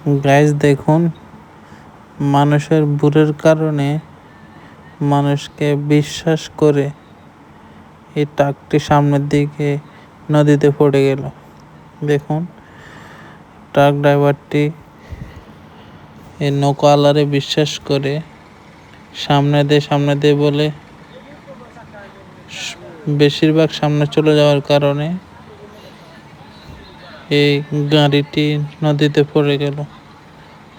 Guys দেখুন, মানুষের ভুলের কারণে মানুষকে বিশ্বাস করে এই ট্রাকটি সামনের দিকে নদীতে পড়ে গেল। দেখুন, ট্রাক ড্রাইভারটি এই নৌকাওয়ালারে বিশ্বাস করে সামনে দে বলে বেশিরভাগ সামনে চলে যাওয়ার কারণে এই গাড়িটি নদীতে পড়ে গেল।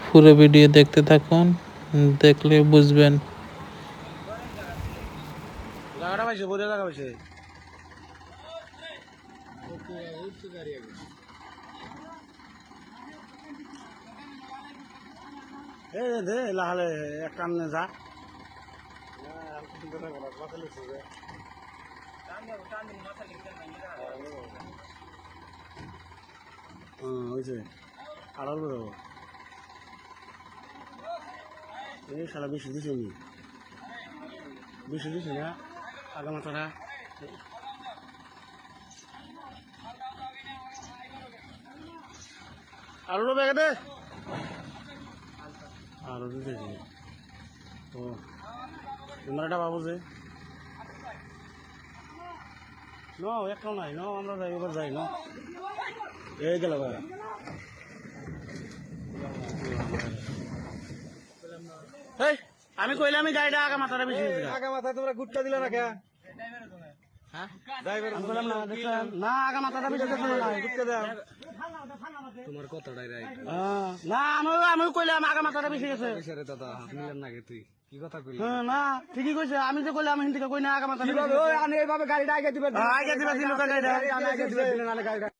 পুরো ভিডিও দেখতে থাকুন, দেখলে বুঝবেন। লাহালে এক কামনে যা হয়েছে আড়াল বেরোবো এই সারা বেশি দিছে নি বেশি দিছে না আগা মাথাটা আরো ব্যাগে দে আরো দিতেছি ও তোমরা এটা ভাবো যে ন একটাও নাই ন আমরা যাই এবার যাই ন এই গেল ভাই আমি কইলে আমি গাড়িটা আগা মাথাটা বেশি আগা মাথায় তোমরা গুটটা দিলে না কে না আগা মাথাটা বেশি গুটটা দাও তোমার কথাটাই রাইট না আমি কইলাম আগা মাথাটা বেশি গেছে দাদা মিলেন না তুই কি কথা কইলি না ঠিকই কইছে আমি যে কইলাম হিন্দিকে কই না আগা মাথা এইভাবে গাড়িটা আগে দিবে গাড়িটা